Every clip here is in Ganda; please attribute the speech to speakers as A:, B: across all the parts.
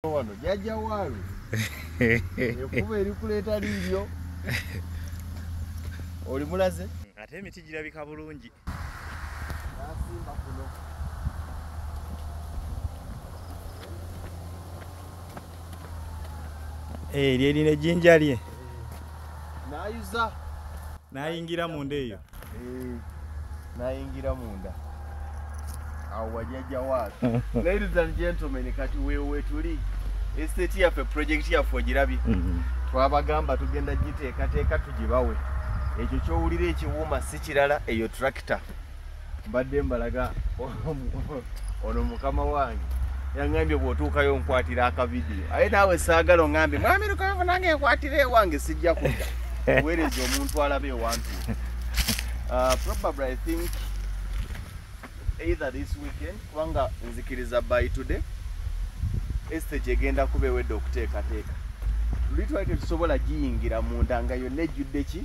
A: Wano jajja waalu ekuba erikuleeta liiryo oli mulaze
B: ate emiti girabika bulungi
A: nasimba kuno
B: lyerina ejjinja lye
A: nayuza
B: nayingira munda eyo
A: nayingira munda awo wajajja waalu. Ladies and gentlemen, kati wewe tuli estate yaffe project yaffe ogirabye twabagamba tugenda giteekateeka tugibawe ekyo kyowulira ekiwuuma si kirala eyo tractor mbadde mbalaga ono mukama wange yangambye bw'otuukayo nkwatira akavidiyo aye naawe saagala ongambye mwami Lukavu nange nkwatira ewange sijja kudda weereza omuntu alabe ewantu. Probably I think either this weekend kubanga nzikiriza by today estage egenda kuba ewedde okuteekateeka luli twali tetusobola giyingira munda nga yonna ejjudde ki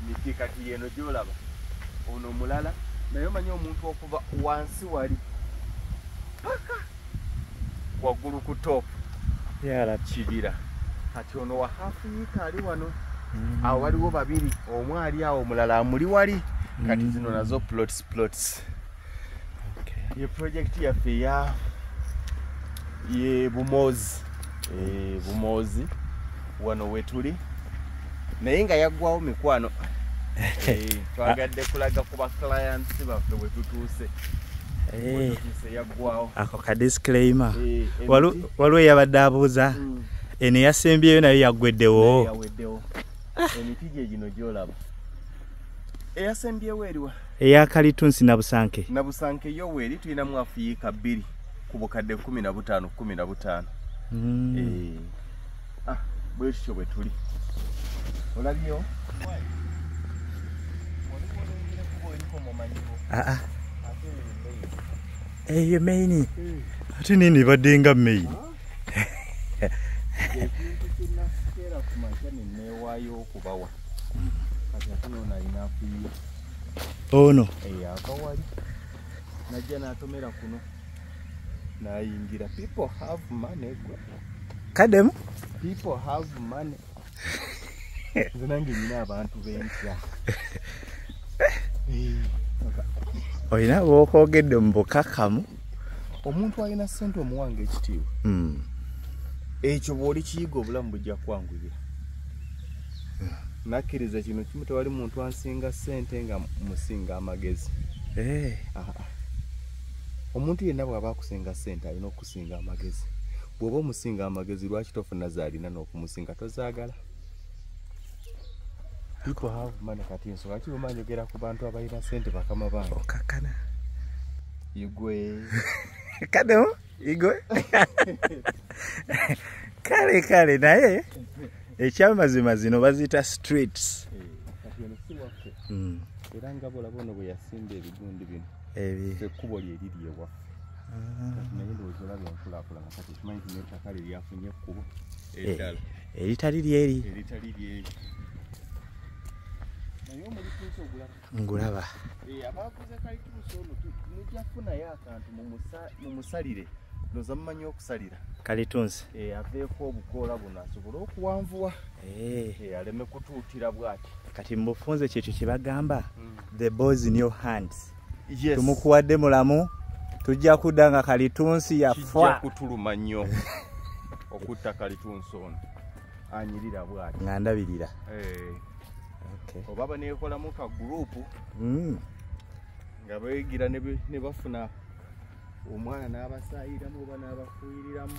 A: miti kati yeno gyolaba ono mulala naye omanyi omuntu okuva wansi wali paka waggulu ku top kibira kati ono wa hafu yika ali wano awo waliwo babiri omu ali awo omulala amuli wali kati zino nazo plots ye project yaffe ye Bumozi wano wetuli naye nga yaggwawo mikwano twagadde kulaga ku ba clients baffe wetutuuse yaggwawo
B: ako ka disclaimer waliwo yabadde abuuza eno eyasembyeyo nayo yaggweddewo
A: emiti gye gino gyolaba eyasembyewo eriwa
B: eya Kalitunsi
A: Nabusanke yo weeri tulinamu afiika 2 ku bukadde 15 bwe tutyo bwe tuli olabyo
B: eyo maini ate nini badde nga maini
A: ekintu kumakya neneewaayo okubawa kati ate ono alina afiiye
B: ono
A: ava wali najja n'atomera kuno nayingira. People have money.
B: Kademu?
A: People have money. Nze nange nina abantu b'entya.
B: Olina bw'okwogedde mu bukakamu.
A: Omuntu alina ssente omuwanga ekitiibwa. Ekyo bw'oli kiyiga obulamu bujja kwanguyira. Nakkiriza kino kimu tewali muntu ansinga ssente nga musinga amagezi. Omuntu yenna bw'aba akusinga ssente alina okusinga amagezi. Bw'oba omusinga amagezi lwaki tofuna zaalina n'okumusinga tozaagala? People have money kati ensonga ki bw'oba njogera ku bantu abalina ssente bakama bange.
B: Okakana.
A: Igwe.
B: Kademu? Igwe? Kale naye ekyamazima zino baziyita streets.
A: Kati eno si waffe. Era nga bw'olaba ono bwe yasimba ebigundi bino. Ekkubo lye liri ewaffe. Kati naye ndowooza olaba enkulaakulana kati kimanyi nti n'ettaka lye lyafunye ekkubo eddala.
B: Eritali lyeri.
A: Eritali lyeri. Naye omulituusa ogulaba.
B: Ngulaba.
A: Abaaguze kalituusa ono mujja kufunayo akantu mumusalire. Noza mumanyi okusalira.
B: Kalitunsi.
A: Aveeko obukoola buno asobole okuwanvuwa. Aleme kutuutira bw'ati.
B: Kati mufunze kyekyo kye bagamba the balls in your hands.
A: Yes.
B: Tumukuwadde mulamu tujja kudda nga Kalitunsi yafa.
A: Kijja kutuluma nnyo okutta Kalitunsi ono anyirira bw'ati.
B: Nga ndabirira.
A: Okay. Oba baneekolamu ka gurupu nga beegira ne bafuna omwana n'abasaayiramu oba n'abafuuyiriramu.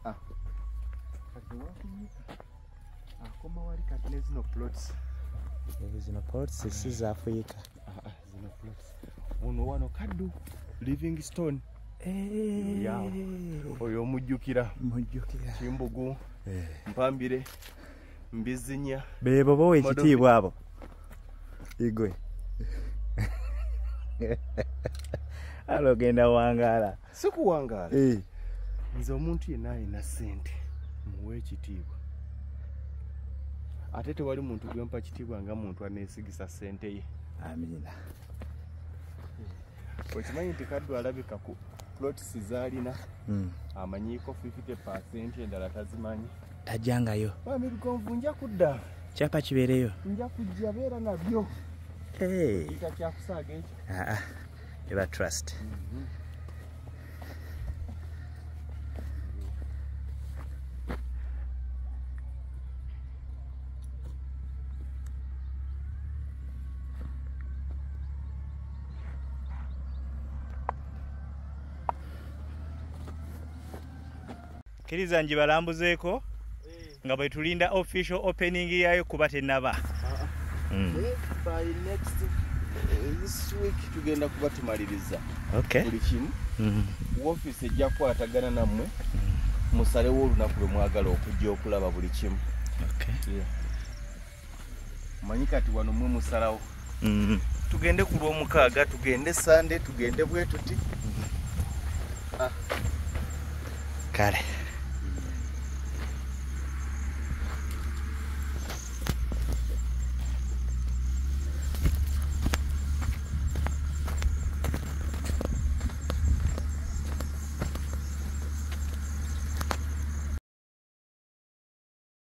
A: Kati wafunyika akoma wali kati ne zino plots.
B: Zino plots si zaafuyika.
A: Zino plots. Ono wano kaddu Livingstone. Oyo omujjukira. Kimbugu. Mpambire. Mbizinya.
B: Bebo bowe ekitiibwa abo. Igwe. Alo genda wangaala.
A: Sikuwangaala. Nze omuntu yenna alina ssente muwe ekitiibwa. Ate tewali muntu gwempa kitiibwa nga muntu aneesigisa ssente ye.
B: Amina.
A: Okimanyi nti kaddu alabika ku plots zalina amanyiiko 50% endala tazimanyi
B: tajangayo
A: Mirugonvu nja kudda
B: kyapa kibeereyo
A: nja kujja beera nabyo kyakusaaga ekyo
B: eba trust Kiriza njibalambuzeeko nga bwe tulinda official opening yayo kuba tennaba.
A: By next this week tugenda kuba tumaliriza.
B: Okay.
A: Buli kimu. Office ejja kwatagana nammwe. Musalewo olunaku lwe mwagala okujja okulaba buli kimu.
B: Okay.
A: Yeah. Manyi kati wano mwe musalawo. Tugende ku Lwomukaaga, tugende Sunday, tugende bwe tuti.
B: Kale.